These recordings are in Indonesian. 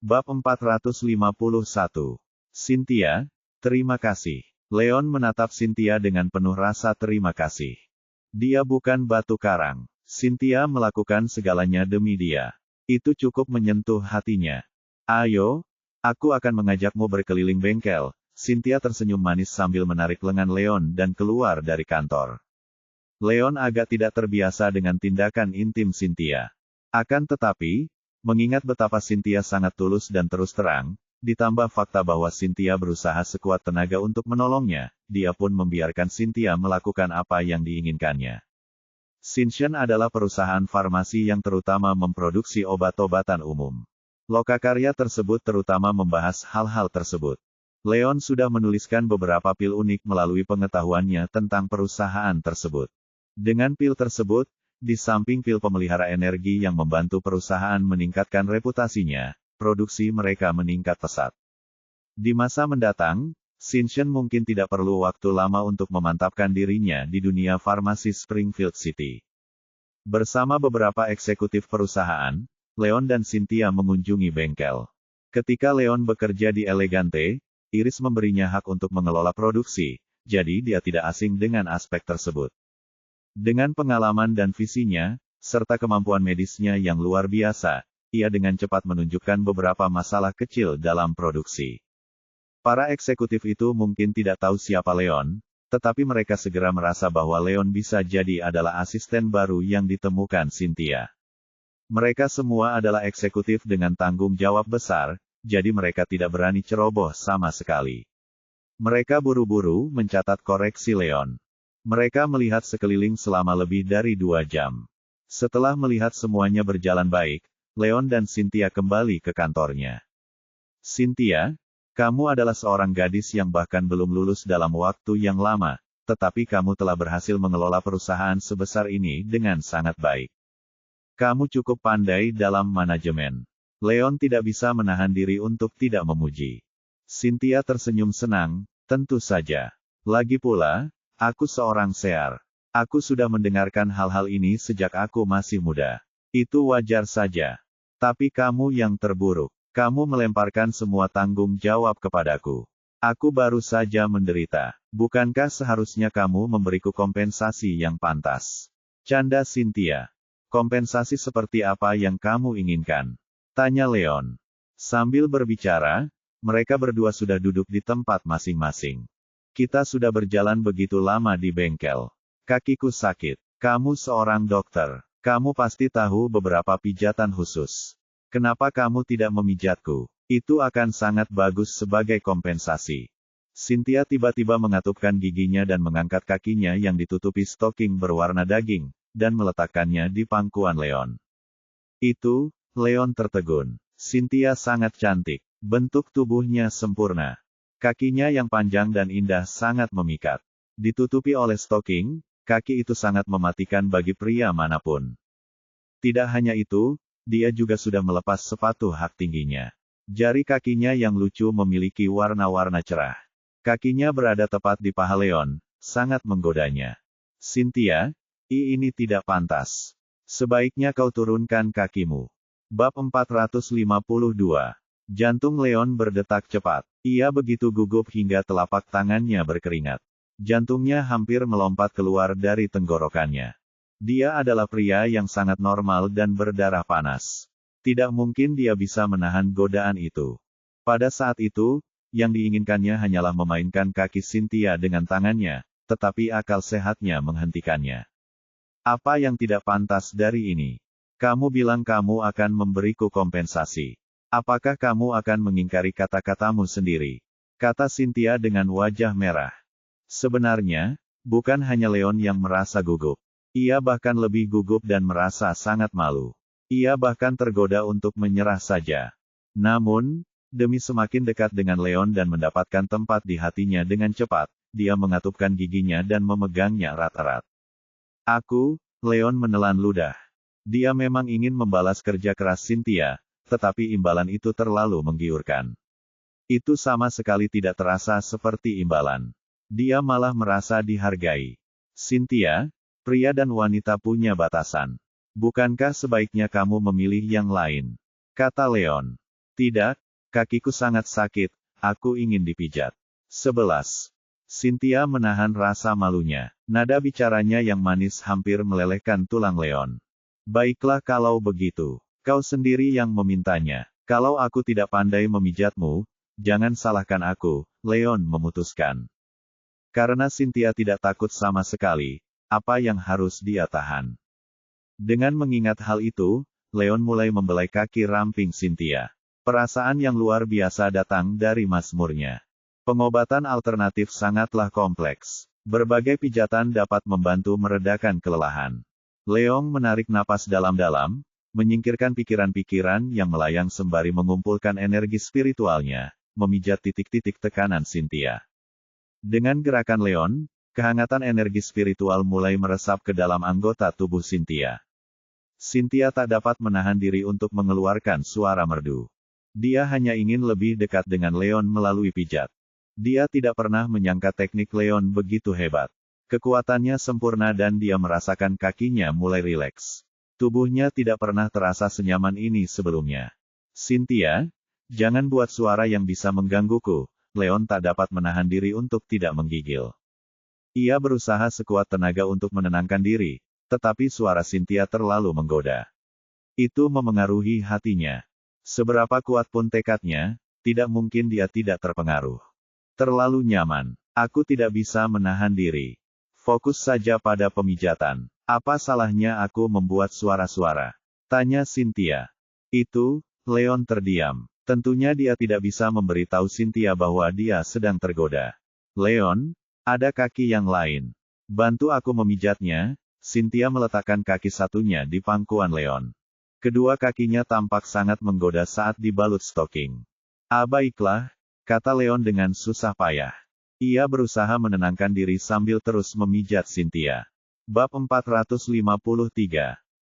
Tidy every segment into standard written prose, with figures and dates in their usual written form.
Bab 451. Cynthia, terima kasih. Leon menatap Cynthia dengan penuh rasa terima kasih. Dia bukan batu karang. Cynthia melakukan segalanya demi dia. Itu cukup menyentuh hatinya. Ayo, aku akan mengajakmu berkeliling bengkel. Cynthia tersenyum manis sambil menarik lengan Leon dan keluar dari kantor. Leon agak tidak terbiasa dengan tindakan intim Cynthia. Akan tetapi, mengingat betapa Cynthia sangat tulus dan terus terang, ditambah fakta bahwa Cynthia berusaha sekuat tenaga untuk menolongnya, dia pun membiarkan Cynthia melakukan apa yang diinginkannya. Synshan adalah perusahaan farmasi yang terutama memproduksi obat-obatan umum. Lokakarya tersebut terutama membahas hal-hal tersebut. Leon sudah menuliskan beberapa pil unik melalui pengetahuannya tentang perusahaan tersebut. Dengan pil tersebut, di samping pil pemelihara energi yang membantu perusahaan meningkatkan reputasinya, produksi mereka meningkat pesat. Di masa mendatang, Synshan mungkin tidak perlu waktu lama untuk memantapkan dirinya di dunia farmasi Springfield City. Bersama beberapa eksekutif perusahaan, Leon dan Cynthia mengunjungi bengkel. Ketika Leon bekerja di Elegante, Iris memberinya hak untuk mengelola produksi, jadi dia tidak asing dengan aspek tersebut. Dengan pengalaman dan visinya, serta kemampuan medisnya yang luar biasa, ia dengan cepat menunjukkan beberapa masalah kecil dalam produksi. Para eksekutif itu mungkin tidak tahu siapa Leon, tetapi mereka segera merasa bahwa Leon bisa jadi adalah asisten baru yang ditemukan Cynthia. Mereka semua adalah eksekutif dengan tanggung jawab besar, jadi mereka tidak berani ceroboh sama sekali. Mereka buru-buru mencatat koreksi Leon. Mereka melihat sekeliling selama lebih dari 2 jam. Setelah melihat semuanya berjalan baik, Leon dan Cynthia kembali ke kantornya. Cynthia, kamu adalah seorang gadis yang bahkan belum lulus dalam waktu yang lama, tetapi kamu telah berhasil mengelola perusahaan sebesar ini dengan sangat baik. Kamu cukup pandai dalam manajemen. Leon tidak bisa menahan diri untuk tidak memuji. Cynthia tersenyum senang, tentu saja. Lagi pula, aku seorang sear. Aku sudah mendengarkan hal-hal ini sejak aku masih muda. Itu wajar saja. Tapi kamu yang terburuk. Kamu melemparkan semua tanggung jawab kepadaku. Aku baru saja menderita. Bukankah seharusnya kamu memberiku kompensasi yang pantas? Canda Cynthia. Kompensasi seperti apa yang kamu inginkan? Tanya Leon. Sambil berbicara, mereka berdua sudah duduk di tempat masing-masing. Kita sudah berjalan begitu lama di bengkel. Kakiku sakit. Kamu seorang dokter. Kamu pasti tahu beberapa pijatan khusus. Kenapa kamu tidak memijatku? Itu akan sangat bagus sebagai kompensasi. Cynthia tiba-tiba mengatupkan giginya dan mengangkat kakinya yang ditutupi stoking berwarna daging, dan meletakkannya di pangkuan Leon. Itu, Leon tertegun. Cynthia sangat cantik. Bentuk tubuhnya sempurna. Kakinya yang panjang dan indah sangat memikat. Ditutupi oleh stoking, kaki itu sangat mematikan bagi pria manapun. Tidak hanya itu, dia juga sudah melepas sepatu hak tingginya. Jari kakinya yang lucu memiliki warna-warna cerah. Kakinya berada tepat di paha Leon, sangat menggodanya. Cynthia, ini tidak pantas. Sebaiknya kau turunkan kakimu. Bab 452. Jantung Leon berdetak cepat. Ia begitu gugup hingga telapak tangannya berkeringat. Jantungnya hampir melompat keluar dari tenggorokannya. Dia adalah pria yang sangat normal dan berdarah panas. Tidak mungkin dia bisa menahan godaan itu. Pada saat itu, yang diinginkannya hanyalah memainkan kaki Cynthia dengan tangannya, tetapi akal sehatnya menghentikannya. Apa yang tidak pantas dari ini? Kamu bilang kamu akan memberiku kompensasi. Apakah kamu akan mengingkari kata-katamu sendiri? Kata Cynthia dengan wajah merah. Sebenarnya, bukan hanya Leon yang merasa gugup. Ia bahkan lebih gugup dan merasa sangat malu. Ia bahkan tergoda untuk menyerah saja. Namun, demi semakin dekat dengan Leon dan mendapatkan tempat di hatinya dengan cepat, dia mengatupkan giginya dan memegangnya erat-erat. Leon menelan ludah. Dia memang ingin membalas kerja keras Cynthia, tetapi imbalan itu terlalu menggiurkan. Itu sama sekali tidak terasa seperti imbalan. Dia malah merasa dihargai. Cynthia, pria dan wanita punya batasan. Bukankah sebaiknya kamu memilih yang lain? Kata Leon. Tidak, kakiku sangat sakit, aku ingin dipijat. 11. Cynthia menahan rasa malunya. Nada bicaranya yang manis hampir melelehkan tulang Leon. Baiklah kalau begitu. Kau sendiri yang memintanya. Kalau aku tidak pandai memijatmu, jangan salahkan aku, Leon memutuskan. Karena Cynthia tidak takut sama sekali, apa yang harus dia tahan? Dengan mengingat hal itu, Leon mulai membelai kaki ramping Cynthia. Perasaan yang luar biasa datang dari mazmurnya. Pengobatan alternatif sangatlah kompleks. Berbagai pijatan dapat membantu meredakan kelelahan. Leon menarik napas dalam-dalam, menyingkirkan pikiran-pikiran yang melayang sembari mengumpulkan energi spiritualnya, memijat titik-titik tekanan Cynthia. Dengan gerakan Leon, kehangatan energi spiritual mulai meresap ke dalam anggota tubuh Cynthia. Cynthia tak dapat menahan diri untuk mengeluarkan suara merdu. Dia hanya ingin lebih dekat dengan Leon melalui pijat. Dia tidak pernah menyangka teknik Leon begitu hebat. Kekuatannya sempurna dan dia merasakan kakinya mulai rileks. Tubuhnya tidak pernah terasa senyaman ini sebelumnya. Cynthia, jangan buat suara yang bisa menggangguku. Leon tak dapat menahan diri untuk tidak menggigil. Ia berusaha sekuat tenaga untuk menenangkan diri, tetapi suara Cynthia terlalu menggoda. Itu memengaruhi hatinya. Seberapa kuat pun tekadnya, tidak mungkin dia tidak terpengaruh. Terlalu nyaman. Aku tidak bisa menahan diri. Fokus saja pada pemijatan. Apa salahnya aku membuat suara-suara? Tanya Cynthia. Itu, Leon terdiam. Tentunya dia tidak bisa memberitahu Cynthia bahwa dia sedang tergoda. Leon, ada kaki yang lain. Bantu aku memijatnya. Cynthia meletakkan kaki satunya di pangkuan Leon. Kedua kakinya tampak sangat menggoda saat dibalut stoking. Baiklah, kata Leon dengan susah payah. Ia berusaha menenangkan diri sambil terus memijat Cynthia. Bab 453.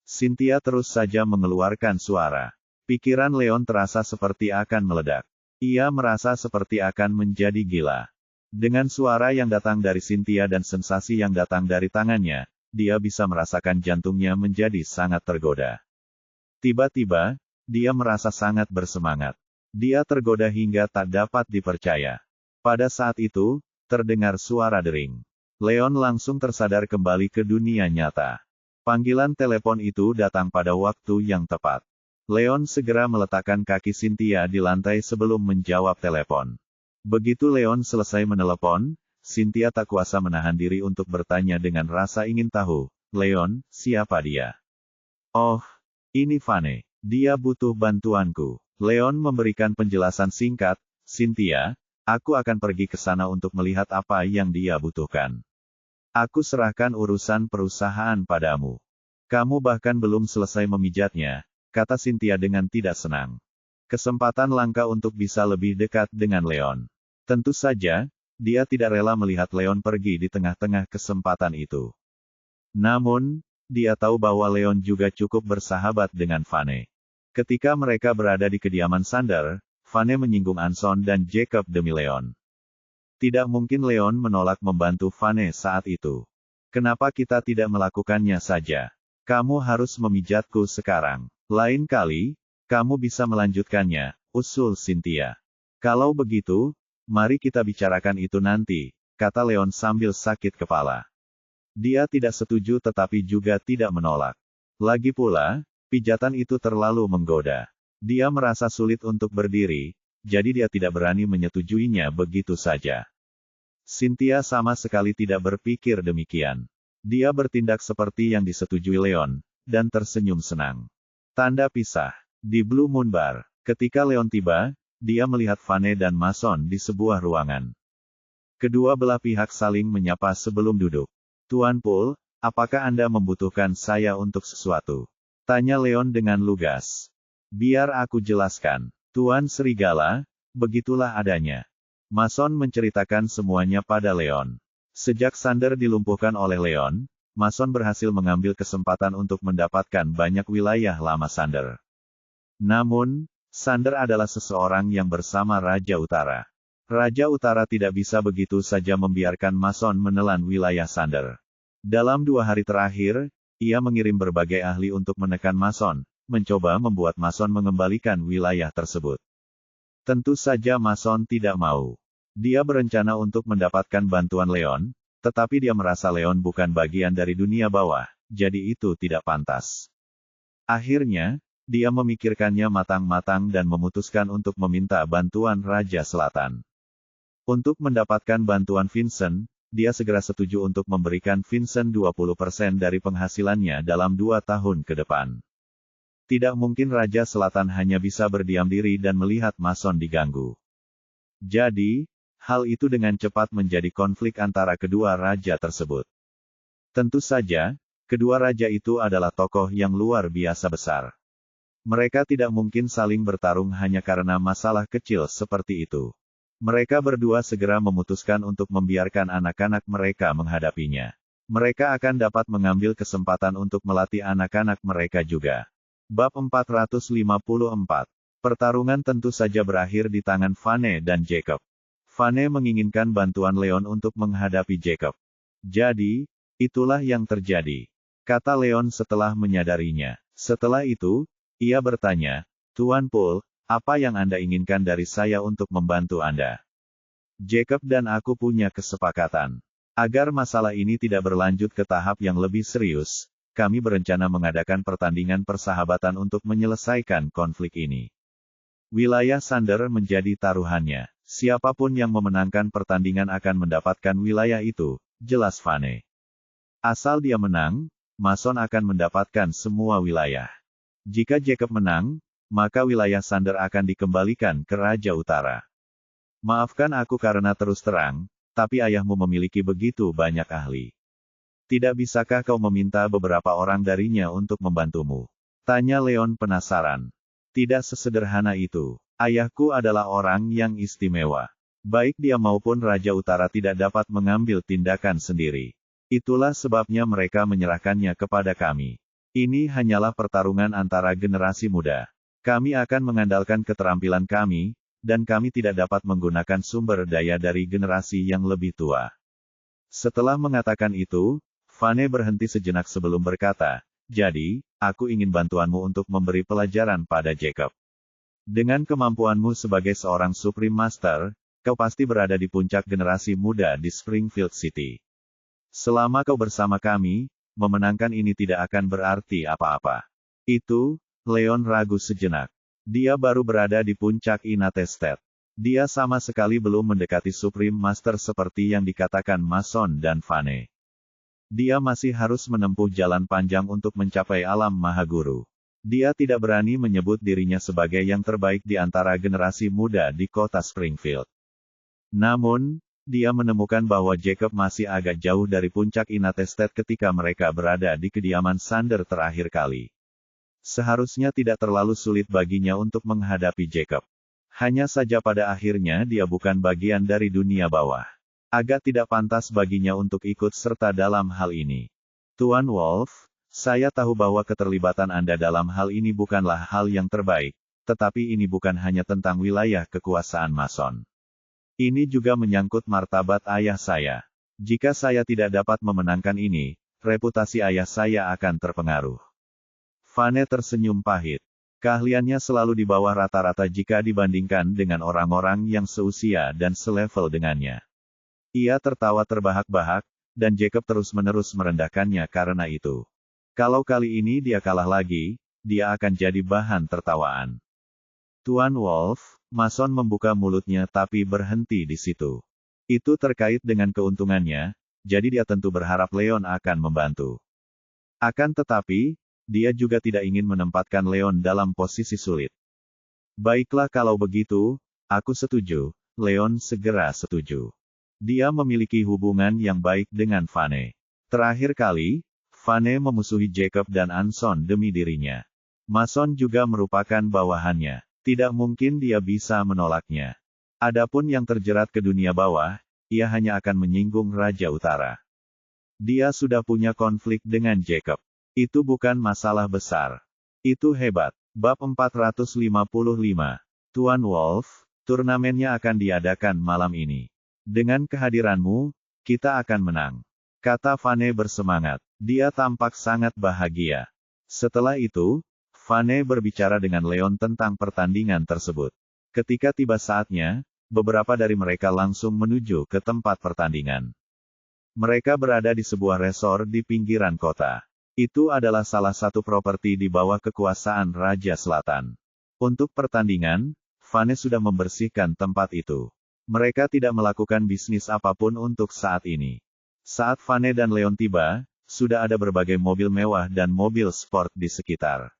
Cynthia terus saja mengeluarkan suara. Pikiran Leon terasa seperti akan meledak. Ia merasa seperti akan menjadi gila. Dengan suara yang datang dari Cynthia dan sensasi yang datang dari tangannya, dia bisa merasakan jantungnya menjadi sangat tergoda. Tiba-tiba, dia merasa sangat bersemangat. Dia tergoda hingga tak dapat dipercaya. Pada saat itu, terdengar suara dering. Leon langsung tersadar kembali ke dunia nyata. Panggilan telepon itu datang pada waktu yang tepat. Leon segera meletakkan kaki Cynthia di lantai sebelum menjawab telepon. Begitu Leon selesai menelepon, Cynthia tak kuasa menahan diri untuk bertanya dengan rasa ingin tahu, "Leon, siapa dia?" "Oh, ini Vane. Dia butuh bantuanku." Leon memberikan penjelasan singkat, "Cynthia, aku akan pergi ke sana untuk melihat apa yang dia butuhkan. Aku serahkan urusan perusahaan padamu. Kamu bahkan belum selesai memijatnya," kata Cynthia dengan tidak senang. Kesempatan langka untuk bisa lebih dekat dengan Leon. Tentu saja, dia tidak rela melihat Leon pergi di tengah-tengah kesempatan itu. Namun, dia tahu bahwa Leon juga cukup bersahabat dengan Vane. Ketika mereka berada di kediaman Sander, Vane menyinggung Anson dan Jacob demi Leon. Tidak mungkin Leon menolak membantu Vane saat itu. "Kenapa kita tidak melakukannya saja? Kamu harus memijatku sekarang. Lain kali, kamu bisa melanjutkannya," usul Cynthia. "Kalau begitu, mari kita bicarakan itu nanti," kata Leon sambil sakit kepala. Dia tidak setuju tetapi juga tidak menolak. Lagi pula, pijatan itu terlalu menggoda. Dia merasa sulit untuk berdiri, jadi dia tidak berani menyetujuinya begitu saja. Cynthia sama sekali tidak berpikir demikian. Dia bertindak seperti yang disetujui Leon, dan tersenyum senang. Tanda pisah. Di Blue Moon Bar. Ketika Leon tiba, dia melihat Vane dan Mason di sebuah ruangan. Kedua belah pihak saling menyapa sebelum duduk. "Tuan Poole, apakah Anda membutuhkan saya untuk sesuatu?" tanya Leon dengan lugas. "Biar aku jelaskan, Tuan Serigala, begitulah adanya." Mason menceritakan semuanya pada Leon. Sejak Sander dilumpuhkan oleh Leon, Mason berhasil mengambil kesempatan untuk mendapatkan banyak wilayah lama Sander. Namun, Sander adalah seseorang yang bersama Raja Utara. Raja Utara tidak bisa begitu saja membiarkan Mason menelan wilayah Sander. Dalam 2 hari terakhir, ia mengirim berbagai ahli untuk menekan Mason, mencoba membuat Mason mengembalikan wilayah tersebut. Tentu saja Mason tidak mau. Dia berencana untuk mendapatkan bantuan Leon, tetapi dia merasa Leon bukan bagian dari dunia bawah, jadi itu tidak pantas. Akhirnya, dia memikirkannya matang-matang dan memutuskan untuk meminta bantuan Raja Selatan. Untuk mendapatkan bantuan Vincent, dia segera setuju untuk memberikan Vincent 20% dari penghasilannya dalam 2 tahun ke depan. Tidak mungkin Raja Selatan hanya bisa berdiam diri dan melihat Mason diganggu. Jadi, hal itu dengan cepat menjadi konflik antara kedua raja tersebut. Tentu saja, kedua raja itu adalah tokoh yang luar biasa besar. Mereka tidak mungkin saling bertarung hanya karena masalah kecil seperti itu. Mereka berdua segera memutuskan untuk membiarkan anak-anak mereka menghadapinya. Mereka akan dapat mengambil kesempatan untuk melatih anak-anak mereka juga. Bab 454. Pertarungan tentu saja berakhir di tangan Vane dan Jacob. Vane menginginkan bantuan Leon untuk menghadapi Jacob. Jadi, itulah yang terjadi, kata Leon setelah menyadarinya. Setelah itu, ia bertanya, Tuan Paul, apa yang Anda inginkan dari saya untuk membantu Anda? Jacob dan aku punya kesepakatan. Agar masalah ini tidak berlanjut ke tahap yang lebih serius, kami berencana mengadakan pertandingan persahabatan untuk menyelesaikan konflik ini. Wilayah Sander menjadi taruhannya. Siapapun yang memenangkan pertandingan akan mendapatkan wilayah itu, jelas Vane. Asal dia menang, Mason akan mendapatkan semua wilayah. Jika Jacob menang, maka wilayah Sander akan dikembalikan ke Raja Utara. Maafkan aku karena terus terang, tapi ayahmu memiliki begitu banyak ahli. Tidak bisakah kau meminta beberapa orang darinya untuk membantumu? Tanya Leon penasaran. Tidak sesederhana itu. Ayahku adalah orang yang istimewa. Baik dia maupun Raja Utara tidak dapat mengambil tindakan sendiri. Itulah sebabnya mereka menyerahkannya kepada kami. Ini hanyalah pertarungan antara generasi muda. Kami akan mengandalkan keterampilan kami, dan kami tidak dapat menggunakan sumber daya dari generasi yang lebih tua. Setelah mengatakan itu, Vane berhenti sejenak sebelum berkata, jadi, aku ingin bantuanmu untuk memberi pelajaran pada Jacob. Dengan kemampuanmu sebagai seorang Supreme Master, kau pasti berada di puncak generasi muda di Springfield City. Selama kau bersama kami, memenangkan ini tidak akan berarti apa-apa. Itu, Leon ragu sejenak. Dia baru berada di puncak Inate State. Dia sama sekali belum mendekati Supreme Master seperti yang dikatakan Mason dan Vane. Dia masih harus menempuh jalan panjang untuk mencapai alam Mahaguru. Dia tidak berani menyebut dirinya sebagai yang terbaik di antara generasi muda di kota Springfield. Namun, dia menemukan bahwa Jacob masih agak jauh dari puncak Inate State ketika mereka berada di kediaman Sander terakhir kali. Seharusnya tidak terlalu sulit baginya untuk menghadapi Jacob. Hanya saja pada akhirnya dia bukan bagian dari dunia bawah. Agak tidak pantas baginya untuk ikut serta dalam hal ini. Tuan Wolf, saya tahu bahwa keterlibatan Anda dalam hal ini bukanlah hal yang terbaik, tetapi ini bukan hanya tentang wilayah kekuasaan Mason. Ini juga menyangkut martabat ayah saya. Jika saya tidak dapat memenangkan ini, reputasi ayah saya akan terpengaruh. Vane tersenyum pahit. Keahliannya selalu di bawah rata-rata jika dibandingkan dengan orang-orang yang seusia dan selevel dengannya. Ia tertawa terbahak-bahak, dan Jacob terus-menerus merendahkannya karena itu. Kalau kali ini dia kalah lagi, dia akan jadi bahan tertawaan. Tuan Wolf, Mason membuka mulutnya tapi berhenti di situ. Itu terkait dengan keuntungannya, jadi dia tentu berharap Leon akan membantu. Akan tetapi, dia juga tidak ingin menempatkan Leon dalam posisi sulit. Baiklah kalau begitu, aku setuju, Leon segera setuju. Dia memiliki hubungan yang baik dengan Vane. Terakhir kali, Vane memusuhi Jacob dan Anson demi dirinya. Mason juga merupakan bawahannya. Tidak mungkin dia bisa menolaknya. Adapun yang terjerat ke dunia bawah, ia hanya akan menyinggung Raja Utara. Dia sudah punya konflik dengan Jacob. Itu bukan masalah besar. Itu hebat. Bab 455. Tuan Wolf, turnamennya akan diadakan malam ini. Dengan kehadiranmu, kita akan menang. Kata Vane bersemangat. Dia tampak sangat bahagia. Setelah itu, Vane berbicara dengan Leon tentang pertandingan tersebut. Ketika tiba saatnya, beberapa dari mereka langsung menuju ke tempat pertandingan. Mereka berada di sebuah resor di pinggiran kota. Itu adalah salah satu properti di bawah kekuasaan Raja Selatan. Untuk pertandingan, Vane sudah membersihkan tempat itu. Mereka tidak melakukan bisnis apapun untuk saat ini. Saat Vane dan Leon tiba, sudah ada berbagai mobil mewah dan mobil sport di sekitar.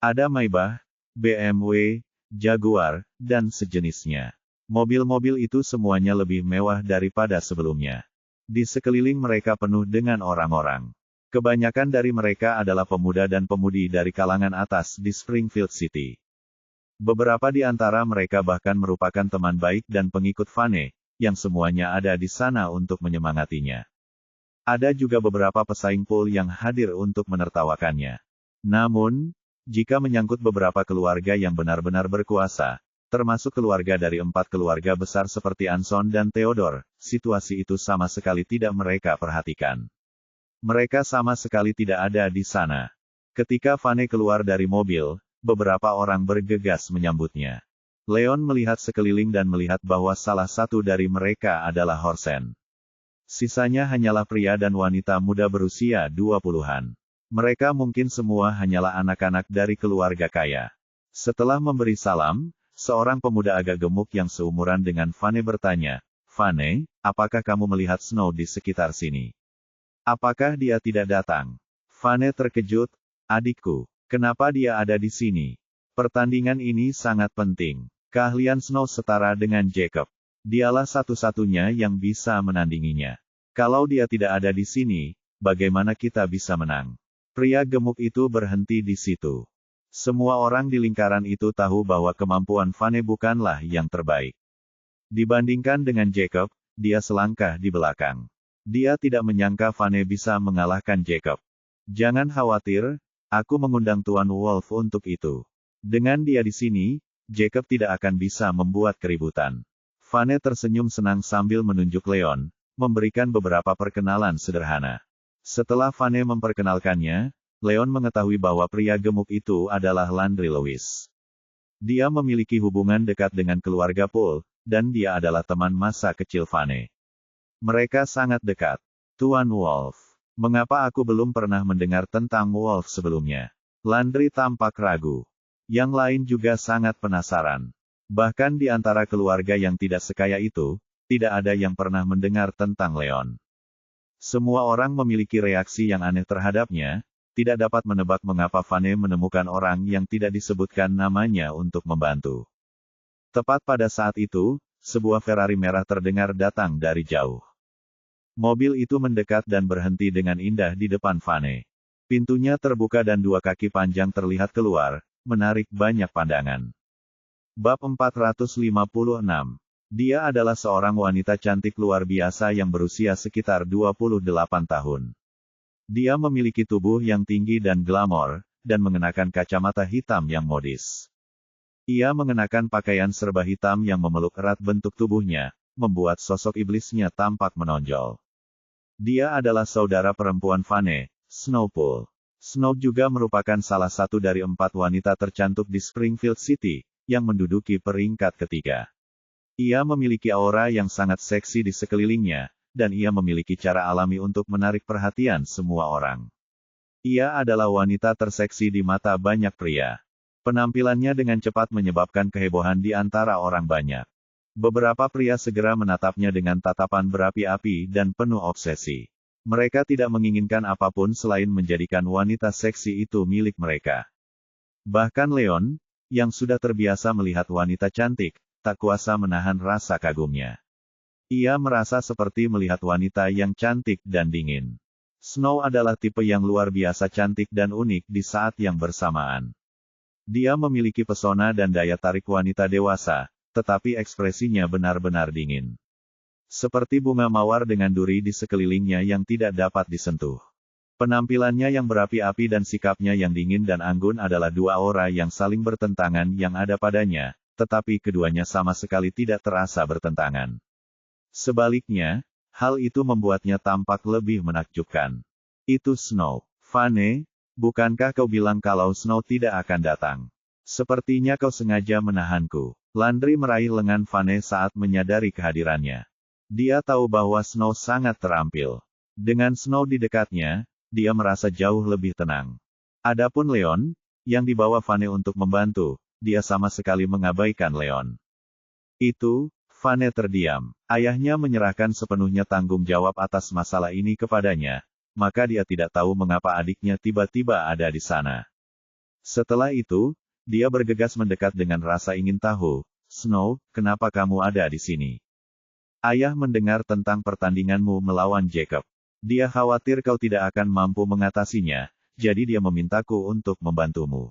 Ada Maybach, BMW, Jaguar, dan sejenisnya. Mobil-mobil itu semuanya lebih mewah daripada sebelumnya. Di sekeliling mereka penuh dengan orang-orang. Kebanyakan dari mereka adalah pemuda dan pemudi dari kalangan atas di Springfield City. Beberapa di antara mereka bahkan merupakan teman baik dan pengikut Vane, yang semuanya ada di sana untuk menyemangatinya. Ada juga beberapa pesaing pool yang hadir untuk menertawakannya. Namun, jika menyangkut beberapa keluarga yang benar-benar berkuasa, termasuk keluarga dari 4 keluarga besar seperti Anson dan Theodore, situasi itu sama sekali tidak mereka perhatikan. Mereka sama sekali tidak ada di sana. Ketika Vane keluar dari mobil, beberapa orang bergegas menyambutnya. Leon melihat sekeliling dan melihat bahwa salah satu dari mereka adalah Horsen. Sisanya hanyalah pria dan wanita muda berusia 20-an. Mereka mungkin semua hanyalah anak-anak dari keluarga kaya. Setelah memberi salam, seorang pemuda agak gemuk yang seumuran dengan Vane bertanya, "Vane, apakah kamu melihat Snow di sekitar sini? Apakah dia tidak datang?" Vane terkejut, "Adikku, kenapa dia ada di sini? Pertandingan ini sangat penting. Keahlian Snow setara dengan Jacob. Dialah satu-satunya yang bisa menandinginya. Kalau dia tidak ada di sini, bagaimana kita bisa menang?" Pria gemuk itu berhenti di situ. Semua orang di lingkaran itu tahu bahwa kemampuan Vane bukanlah yang terbaik. Dibandingkan dengan Jacob, dia selangkah di belakang. Dia tidak menyangka Vane bisa mengalahkan Jacob. "Jangan khawatir, aku mengundang Tuan Wolf untuk itu. Dengan dia di sini, Jacob tidak akan bisa membuat keributan." Vane tersenyum senang sambil menunjuk Leon, memberikan beberapa perkenalan sederhana. Setelah Vane memperkenalkannya, Leon mengetahui bahwa pria gemuk itu adalah Landry Lewis. Dia memiliki hubungan dekat dengan keluarga Paul, dan dia adalah teman masa kecil Vane. Mereka sangat dekat. "Tuan Wolf, mengapa aku belum pernah mendengar tentang Wolf sebelumnya?" Landry tampak ragu. Yang lain juga sangat penasaran. Bahkan di antara keluarga yang tidak sekaya itu, tidak ada yang pernah mendengar tentang Leon. Semua orang memiliki reaksi yang aneh terhadapnya. Tidak dapat menebak mengapa Vane menemukan orang yang tidak disebutkan namanya untuk membantu. Tepat pada saat itu, sebuah Ferrari merah terdengar datang dari jauh. Mobil itu mendekat dan berhenti dengan indah di depan Vane. Pintunya terbuka dan 2 kaki panjang terlihat keluar, menarik banyak pandangan. Bab 456. Dia adalah seorang wanita cantik luar biasa yang berusia sekitar 28 tahun. Dia memiliki tubuh yang tinggi dan glamor, dan mengenakan kacamata hitam yang modis. Ia mengenakan pakaian serba hitam yang memeluk erat bentuk tubuhnya, membuat sosok iblisnya tampak menonjol. Dia adalah saudara perempuan Vane, Snowpool. Snow juga merupakan salah satu dari 4 wanita tercantik di Springfield City, yang menduduki peringkat ketiga. Ia memiliki aura yang sangat seksi di sekelilingnya, dan ia memiliki cara alami untuk menarik perhatian semua orang. Ia adalah wanita terseksi di mata banyak pria. Penampilannya dengan cepat menyebabkan kehebohan di antara orang banyak. Beberapa pria segera menatapnya dengan tatapan berapi-api dan penuh obsesi. Mereka tidak menginginkan apapun selain menjadikan wanita seksi itu milik mereka. Bahkan Leon, yang sudah terbiasa melihat wanita cantik, tak kuasa menahan rasa kagumnya. Ia merasa seperti melihat wanita yang cantik dan dingin. Snow adalah tipe yang luar biasa cantik dan unik di saat yang bersamaan. Dia memiliki pesona dan daya tarik wanita dewasa, tetapi ekspresinya benar-benar dingin. Seperti bunga mawar dengan duri di sekelilingnya yang tidak dapat disentuh. Penampilannya yang berapi-api dan sikapnya yang dingin dan anggun adalah 2 aura yang saling bertentangan yang ada padanya, tetapi keduanya sama sekali tidak terasa bertentangan. Sebaliknya, hal itu membuatnya tampak lebih menakjubkan. "Itu Snow." "Vane, bukankah kau bilang kalau Snow tidak akan datang? Sepertinya kau sengaja menahanku." Landry meraih lengan Vane saat menyadari kehadirannya. Dia tahu bahwa Snow sangat terampil. Dengan Snow di dekatnya, dia merasa jauh lebih tenang. Adapun Leon, yang dibawa Vane untuk membantu, dia sama sekali mengabaikan Leon. Vane terdiam. Ayahnya menyerahkan sepenuhnya tanggung jawab atas masalah ini kepadanya, maka dia tidak tahu mengapa adiknya tiba-tiba ada di sana. Setelah itu, dia bergegas mendekat dengan rasa ingin tahu, Snow, kenapa kamu ada di sini? Ayah mendengar tentang pertandinganmu melawan Jacob. Dia khawatir kau tidak akan mampu mengatasinya, jadi dia memintaku untuk membantumu.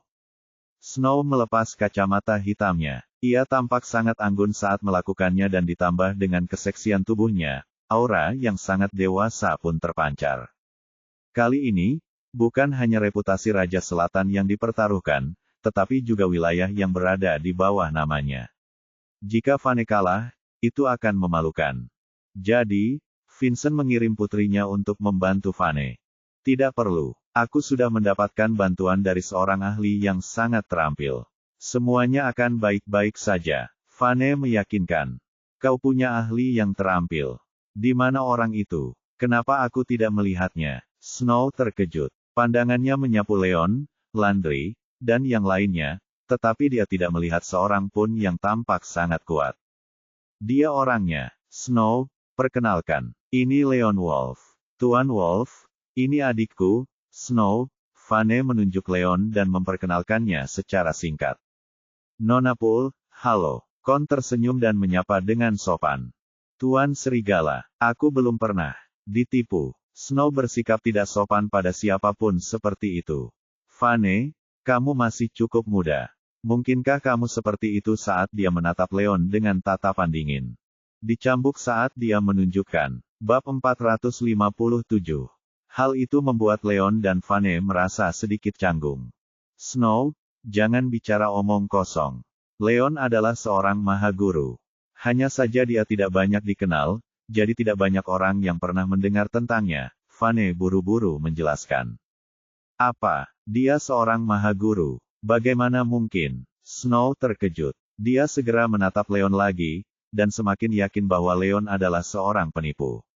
Snow melepas kacamata hitamnya. Ia tampak sangat anggun saat melakukannya dan ditambah dengan keseksian tubuhnya, aura yang sangat dewasa pun terpancar. Kali ini, bukan hanya reputasi Raja Selatan yang dipertaruhkan, tetapi juga wilayah yang berada di bawah namanya. Jika Vane kalah, itu akan memalukan. Jadi, Vincent mengirim putrinya untuk membantu Vane. Tidak perlu. Aku sudah mendapatkan bantuan dari seorang ahli yang sangat terampil. Semuanya akan baik-baik saja. Vane meyakinkan. Kau punya ahli yang terampil. Di mana orang itu? Kenapa aku tidak melihatnya? Snow terkejut. Pandangannya menyapu Leon, Landry, dan yang lainnya, tetapi dia tidak melihat seorang pun yang tampak sangat kuat. Dia orangnya. Snow, perkenalkan. Ini Leon Wolf. Tuan Wolf, ini adikku, Snow. Vane menunjuk Leon dan memperkenalkannya secara singkat. Nona Poole, halo. Kon tersenyum dan menyapa dengan sopan. Tuan Serigala, aku belum pernah ditipu. Snow bersikap tidak sopan pada siapapun seperti itu. Vane, kamu masih cukup muda. Mungkinkah kamu seperti itu saat dia menatap Leon dengan tatapan dingin? Dicambuk saat dia menunjukkan. Bab 457. Hal itu membuat Leon dan Vane merasa sedikit canggung. Snow, jangan bicara omong kosong. Leon adalah seorang mahaguru. Hanya saja dia tidak banyak dikenal, jadi tidak banyak orang yang pernah mendengar tentangnya. Vane buru-buru menjelaskan. Apa? Dia seorang mahaguru. Bagaimana mungkin? Snow terkejut. Dia segera menatap Leon lagi, dan semakin yakin bahwa Leon adalah seorang penipu.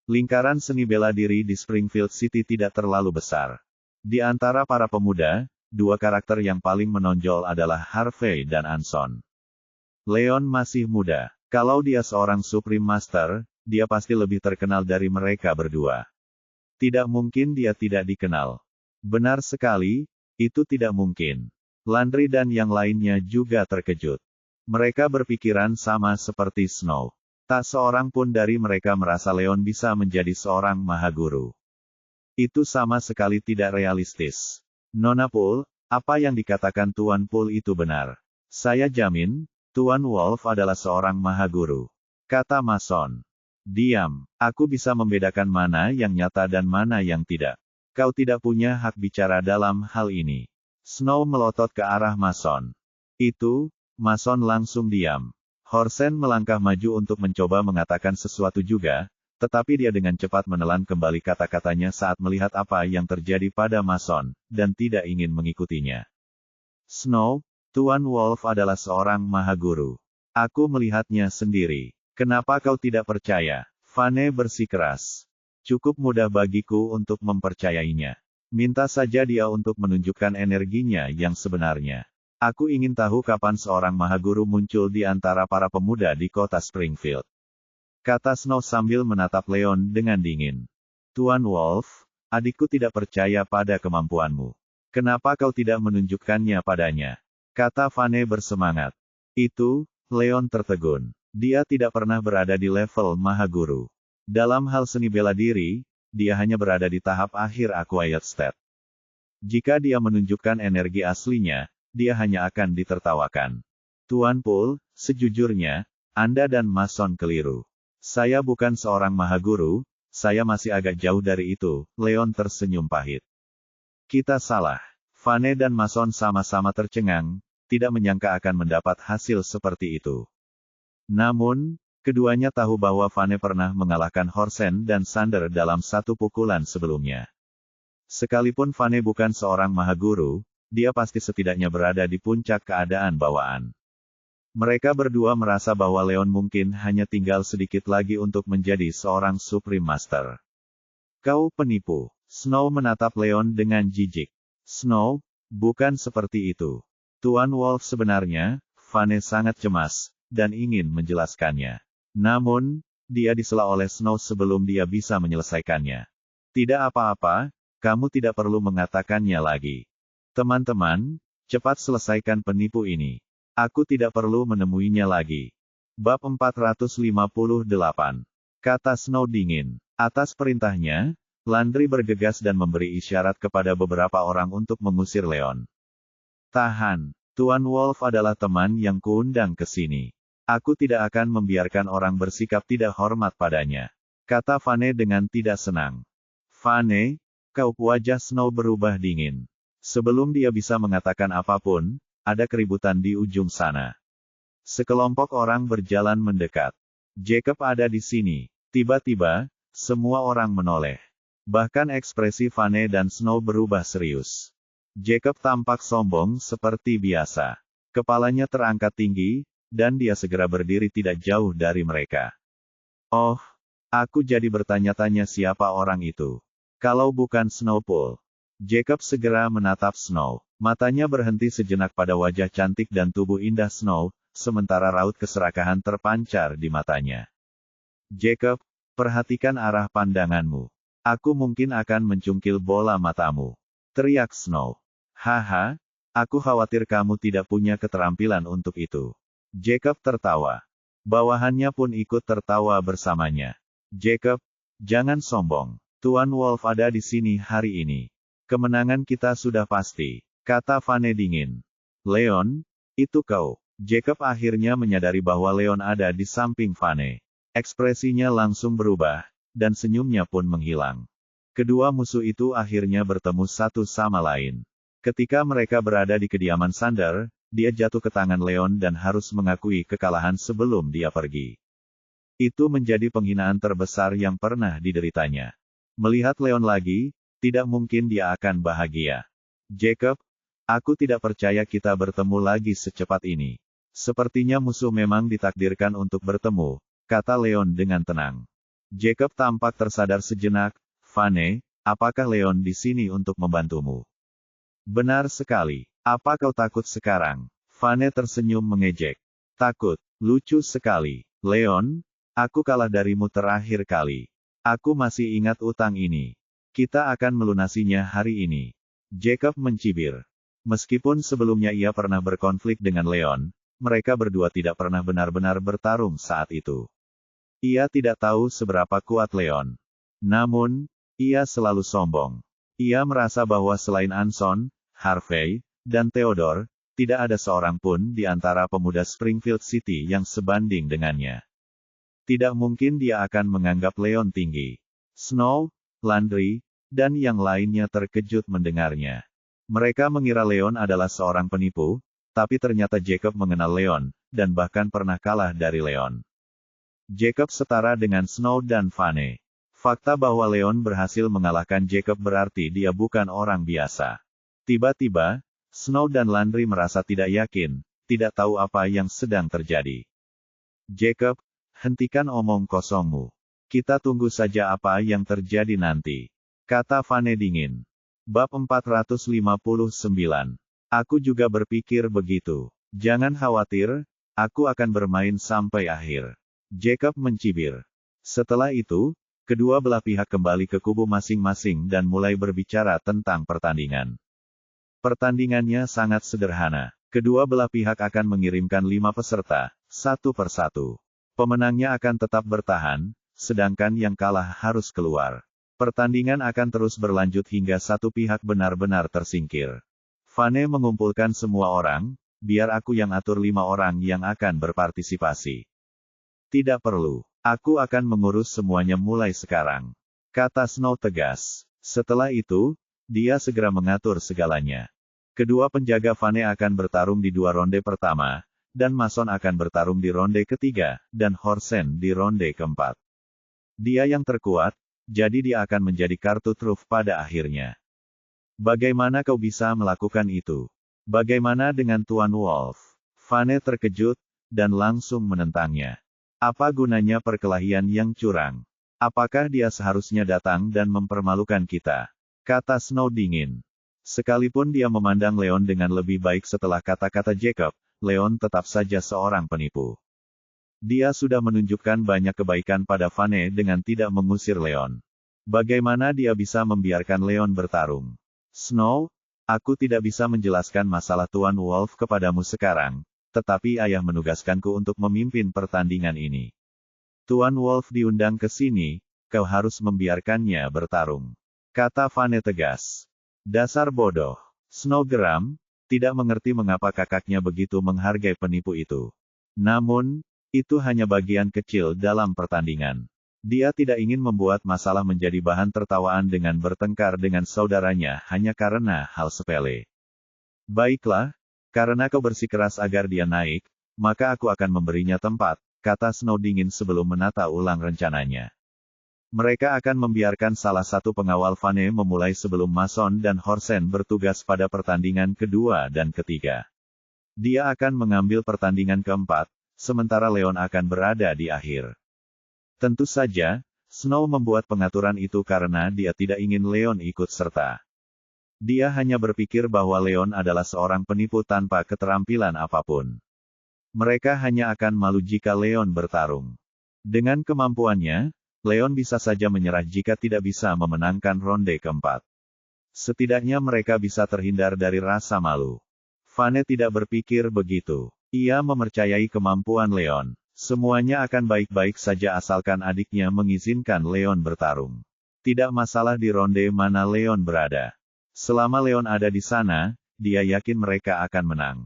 Lingkaran seni bela diri di Springfield City tidak terlalu besar. Di antara para pemuda, dua karakter yang paling menonjol adalah Harvey dan Anson. Leon masih muda. Kalau dia seorang Supreme Master, dia pasti lebih terkenal dari mereka berdua. Tidak mungkin dia tidak dikenal. Benar sekali, itu tidak mungkin. Landry dan yang lainnya juga terkejut. Mereka berpikiran sama seperti Snow. Tak seorang pun dari mereka merasa Leon bisa menjadi seorang mahaguru. Itu sama sekali tidak realistis. Nona Poole, apa yang dikatakan Tuan Poole itu benar. Saya jamin, Tuan Wolf adalah seorang mahaguru. Kata Mason. Diam, aku bisa membedakan mana yang nyata dan mana yang tidak. Kau tidak punya hak bicara dalam hal ini. Snow melotot ke arah Mason. Mason langsung diam. Horsen melangkah maju untuk mencoba mengatakan sesuatu juga, tetapi dia dengan cepat menelan kembali kata-katanya saat melihat apa yang terjadi pada Mason, dan tidak ingin mengikutinya. Snow, Tuan Wolf adalah seorang mahaguru. Aku melihatnya sendiri. Kenapa kau tidak percaya? Vane bersikeras. Cukup mudah bagiku untuk mempercayainya. Minta saja dia untuk menunjukkan energinya yang sebenarnya. Aku ingin tahu kapan seorang mahaguru muncul di antara para pemuda di kota Springfield. Kata Snow sambil menatap Leon dengan dingin. Tuan Wolf, adikku tidak percaya pada kemampuanmu. Kenapa kau tidak menunjukkannya padanya? Kata Vane bersemangat. Leon tertegun. Dia tidak pernah berada di level mahaguru. Dalam hal seni bela diri, dia hanya berada di tahap akhir acquired state. Jika dia menunjukkan energi aslinya, dia hanya akan ditertawakan. Tuan Poole, sejujurnya, Anda dan Mason keliru. Saya bukan seorang mahaguru, saya masih agak jauh dari itu, Leon tersenyum pahit. Kita salah. Vane dan Mason sama-sama tercengang, tidak menyangka akan mendapat hasil seperti itu. Namun, keduanya tahu bahwa Vane pernah mengalahkan Horsen dan Sander dalam satu pukulan sebelumnya. Sekalipun Vane bukan seorang mahaguru, dia pasti setidaknya berada di puncak keadaan bawaan. Mereka berdua merasa bahwa Leon mungkin hanya tinggal sedikit lagi untuk menjadi seorang Supreme Master. Kau penipu. Snow menatap Leon dengan jijik. Snow, bukan seperti itu. Tuan Wolf sebenarnya, Vane sangat cemas, dan ingin menjelaskannya. Namun, dia disela oleh Snow sebelum dia bisa menyelesaikannya. Tidak apa-apa, kamu tidak perlu mengatakannya lagi. Teman-teman, cepat selesaikan penipu ini. Aku tidak perlu menemuinya lagi. Bab 458. Kata Snow dingin. Atas perintahnya, Landry bergegas dan memberi isyarat kepada beberapa orang untuk mengusir Leon. Tahan, Tuan Wolf adalah teman yang kuundang ke sini. Aku tidak akan membiarkan orang bersikap tidak hormat padanya. Kata Vane dengan tidak senang. Vane, wajah Snow berubah dingin. Sebelum dia bisa mengatakan apapun, ada keributan di ujung sana. Sekelompok orang berjalan mendekat. Jacob ada di sini. Tiba-tiba, semua orang menoleh. Bahkan ekspresi Vane dan Snow berubah serius. Jacob tampak sombong seperti biasa. Kepalanya terangkat tinggi, dan dia segera berdiri tidak jauh dari mereka. Oh, aku jadi bertanya-tanya siapa orang itu. Kalau bukan Snowpool. Jacob segera menatap Snow. Matanya berhenti sejenak pada wajah cantik dan tubuh indah Snow, sementara raut keserakahan terpancar di matanya. Jacob, perhatikan arah pandanganmu. Aku mungkin akan mencungkil bola matamu. Teriak Snow. Haha, aku khawatir kamu tidak punya keterampilan untuk itu. Jacob tertawa. Bawahannya pun ikut tertawa bersamanya. Jacob, jangan sombong. Tuan Wolf ada di sini hari ini. Kemenangan kita sudah pasti. Kata Vane dingin. Leon, itu kau. Jacob akhirnya menyadari bahwa Leon ada di samping Vane. Ekspresinya langsung berubah, dan senyumnya pun menghilang. Kedua musuh itu akhirnya bertemu satu sama lain. Ketika mereka berada di kediaman Sander, dia jatuh ke tangan Leon dan harus mengakui kekalahan sebelum dia pergi. Itu menjadi penghinaan terbesar yang pernah dideritanya. Melihat Leon lagi, tidak mungkin dia akan bahagia. Jacob, aku tidak percaya kita bertemu lagi secepat ini. Sepertinya musuh memang ditakdirkan untuk bertemu, kata Leon dengan tenang. Jacob tampak tersadar sejenak. Vane, apakah Leon di sini untuk membantumu? Benar sekali. Apa kau takut sekarang? Vane tersenyum mengejek. Takut, lucu sekali. Leon, aku kalah darimu terakhir kali. Aku masih ingat utang ini. Kita akan melunasinya hari ini. Jacob mencibir. Meskipun sebelumnya ia pernah berkonflik dengan Leon, mereka berdua tidak pernah benar-benar bertarung saat itu. Ia tidak tahu seberapa kuat Leon. Namun, ia selalu sombong. Ia merasa bahwa selain Anson, Harvey, dan Theodore, tidak ada seorang pun di antara pemuda Springfield City yang sebanding dengannya. Tidak mungkin dia akan menganggap Leon tinggi. Snow, Landry, dan yang lainnya terkejut mendengarnya. Mereka mengira Leon adalah seorang penipu, tapi ternyata Jacob mengenal Leon, dan bahkan pernah kalah dari Leon. Jacob setara dengan Snow dan Vane. Fakta bahwa Leon berhasil mengalahkan Jacob berarti dia bukan orang biasa. Tiba-tiba, Snow dan Landry merasa tidak yakin, tidak tahu apa yang sedang terjadi. Jacob, hentikan omong kosongmu. Kita tunggu saja apa yang terjadi nanti. Kata Vane dingin. Bab 459. Aku juga berpikir begitu. Jangan khawatir, aku akan bermain sampai akhir. Jacob mencibir. Setelah itu, kedua belah pihak kembali ke kubu masing-masing dan mulai berbicara tentang pertandingan. Pertandingannya sangat sederhana. Kedua belah pihak akan mengirimkan 5 peserta, satu persatu. Pemenangnya akan tetap bertahan, sedangkan yang kalah harus keluar. Pertandingan akan terus berlanjut hingga satu pihak benar-benar tersingkir. Vane mengumpulkan semua orang, biar aku yang atur 5 orang yang akan berpartisipasi. Tidak perlu. Aku akan mengurus semuanya mulai sekarang. Kata Snow tegas. Setelah itu, dia segera mengatur segalanya. Kedua penjaga Vane akan bertarung di 2 ronde pertama, dan Mason akan bertarung di ronde ketiga, dan Horsen di ronde keempat. Dia yang terkuat, jadi dia akan menjadi kartu truf pada akhirnya. Bagaimana kau bisa melakukan itu? Bagaimana dengan Tuan Wolf? Vane terkejut, dan langsung menentangnya. Apa gunanya perkelahian yang curang? Apakah dia seharusnya datang dan mempermalukan kita? Kata Snow dingin. Sekalipun dia memandang Leon dengan lebih baik setelah kata-kata Jacob, Leon tetap saja seorang penipu. Dia sudah menunjukkan banyak kebaikan pada Vane dengan tidak mengusir Leon. Bagaimana dia bisa membiarkan Leon bertarung? Snow, aku tidak bisa menjelaskan masalah Tuan Wolf kepadamu sekarang, tetapi ayah menugaskanku untuk memimpin pertandingan ini. Tuan Wolf diundang ke sini, kau harus membiarkannya bertarung. Kata Vane tegas. Dasar bodoh. Snow geram, tidak mengerti mengapa kakaknya begitu menghargai penipu itu. Namun, itu hanya bagian kecil dalam pertandingan. Dia tidak ingin membuat masalah menjadi bahan tertawaan dengan bertengkar dengan saudaranya hanya karena hal sepele. Baiklah, karena kau bersikeras agar dia naik, maka aku akan memberinya tempat, kata Snow dingin sebelum menata ulang rencananya. Mereka akan membiarkan salah satu pengawal Vane memulai sebelum Mason dan Horsen bertugas pada pertandingan kedua dan ketiga. Dia akan mengambil pertandingan keempat, sementara Leon akan berada di akhir. Tentu saja, Snow membuat pengaturan itu karena dia tidak ingin Leon ikut serta. Dia hanya berpikir bahwa Leon adalah seorang penipu tanpa keterampilan apapun. Mereka hanya akan malu jika Leon bertarung. Dengan kemampuannya, Leon bisa saja menyerah jika tidak bisa memenangkan ronde keempat. Setidaknya mereka bisa terhindar dari rasa malu. Vane tidak berpikir begitu. Ia mempercayai kemampuan Leon. Semuanya akan baik-baik saja asalkan adiknya mengizinkan Leon bertarung. Tidak masalah di ronde mana Leon berada. Selama Leon ada di sana, dia yakin mereka akan menang.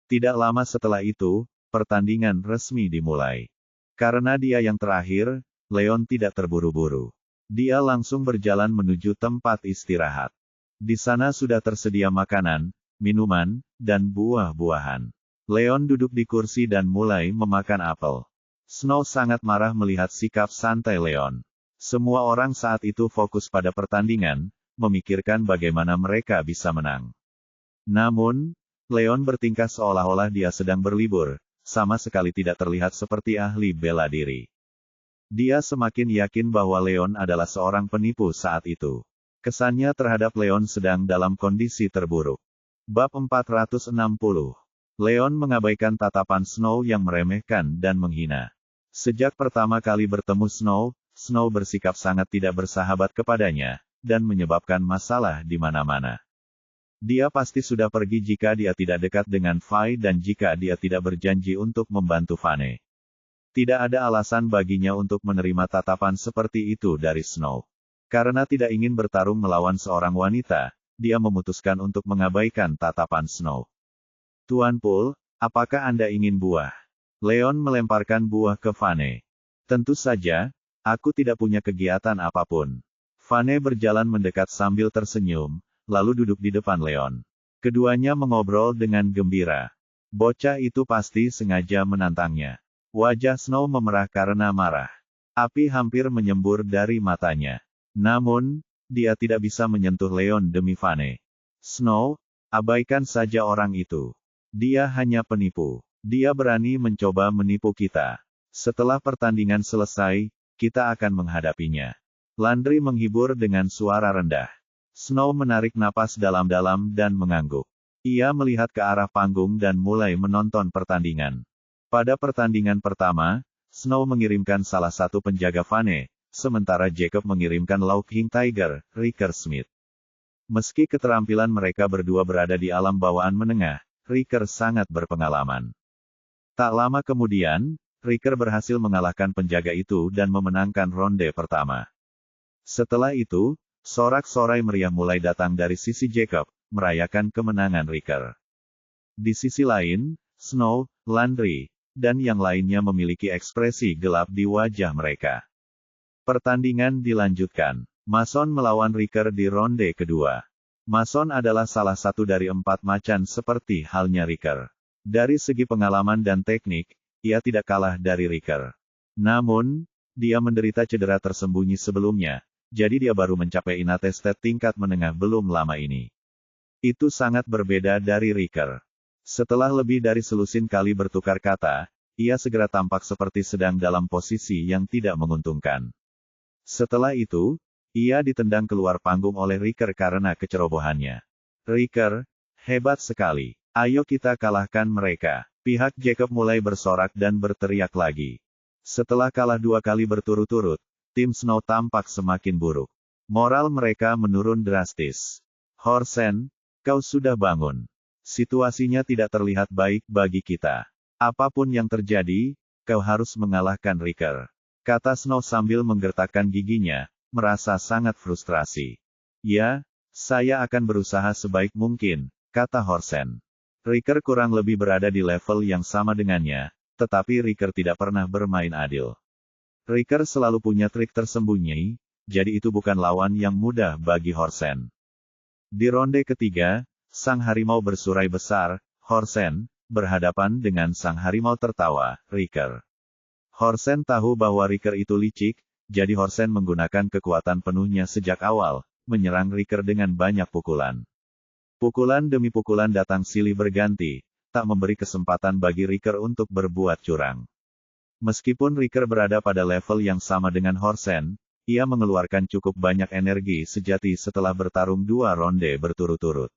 Tidak lama setelah itu, pertandingan resmi dimulai. Karena dia yang terakhir, Leon tidak terburu-buru. Dia langsung berjalan menuju tempat istirahat. Di sana sudah tersedia makanan, minuman, dan buah-buahan. Leon duduk di kursi dan mulai memakan apel. Snow sangat marah melihat sikap santai Leon. Semua orang saat itu fokus pada pertandingan, memikirkan bagaimana mereka bisa menang. Namun, Leon bertingkah seolah-olah dia sedang berlibur, sama sekali tidak terlihat seperti ahli bela diri. Dia semakin yakin bahwa Leon adalah seorang penipu saat itu. Kesannya terhadap Leon sedang dalam kondisi terburuk. Bab 460. Leon mengabaikan tatapan Snow yang meremehkan dan menghina. Sejak pertama kali bertemu Snow bersikap sangat tidak bersahabat kepadanya, dan menyebabkan masalah di mana-mana. Dia pasti sudah pergi jika dia tidak dekat dengan Vi dan jika dia tidak berjanji untuk membantu Vane. Tidak ada alasan baginya untuk menerima tatapan seperti itu dari Snow. Karena tidak ingin bertarung melawan seorang wanita, dia memutuskan untuk mengabaikan tatapan Snow. Tuan Poole, apakah Anda ingin buah? Leon melemparkan buah ke Vane. Tentu saja, aku tidak punya kegiatan apapun. Vane berjalan mendekat sambil tersenyum, lalu duduk di depan Leon. Keduanya mengobrol dengan gembira. Bocah itu pasti sengaja menantangnya. Wajah Snow memerah karena marah. Api hampir menyembur dari matanya. Namun, dia tidak bisa menyentuh Leon demi Vane. Snow, abaikan saja orang itu. Dia hanya penipu. Dia berani mencoba menipu kita. Setelah pertandingan selesai, kita akan menghadapinya. Landry menghibur dengan suara rendah. Snow menarik napas dalam-dalam dan mengangguk. Ia melihat ke arah panggung dan mulai menonton pertandingan. Pada pertandingan pertama, Snow mengirimkan salah satu penjaga Vane, sementara Jacob mengirimkan Laughing Tiger, Riker Smith. Meski keterampilan mereka berdua berada di alam bawaan menengah, Riker sangat berpengalaman. Tak lama kemudian, Riker berhasil mengalahkan penjaga itu dan memenangkan ronde pertama. Setelah itu, sorak-sorai meriah mulai datang dari sisi Jacob, merayakan kemenangan Riker. Di sisi lain, Snow, Landry, dan yang lainnya memiliki ekspresi gelap di wajah mereka. Pertandingan dilanjutkan. Mason melawan Riker di ronde kedua. Mason adalah salah satu dari 4 macan seperti halnya Riker. Dari segi pengalaman dan teknik, ia tidak kalah dari Riker. Namun, dia menderita cedera tersembunyi sebelumnya, jadi dia baru mencapai Inatestet tingkat menengah belum lama ini. Itu sangat berbeda dari Riker. Setelah lebih dari selusin kali bertukar kata, ia segera tampak seperti sedang dalam posisi yang tidak menguntungkan. Setelah itu, ia ditendang keluar panggung oleh Riker karena kecerobohannya. Riker, hebat sekali. Ayo kita kalahkan mereka. Pihak Jacob mulai bersorak dan berteriak lagi. Setelah kalah 2 kali berturut-turut, tim Snow tampak semakin buruk. Moral mereka menurun drastis. Horsen, kau sudah bangun. Situasinya tidak terlihat baik bagi kita. Apapun yang terjadi, kau harus mengalahkan Riker, kata Snow sambil menggertakkan giginya, merasa sangat frustrasi. Ya, saya akan berusaha sebaik mungkin, kata Horsen. Riker kurang lebih berada di level yang sama dengannya, tetapi Riker tidak pernah bermain adil. Riker selalu punya trik tersembunyi, jadi itu bukan lawan yang mudah bagi Horsen. Di ronde ketiga, sang harimau bersurai besar, Horsen, berhadapan dengan sang harimau tertawa, Riker. Horsen tahu bahwa Riker itu licik, jadi Horsen menggunakan kekuatan penuhnya sejak awal, menyerang Riker dengan banyak pukulan. Pukulan demi pukulan datang silih berganti, tak memberi kesempatan bagi Riker untuk berbuat curang. Meskipun Riker berada pada level yang sama dengan Horsen, ia mengeluarkan cukup banyak energi sejati setelah bertarung 2 ronde berturut-turut.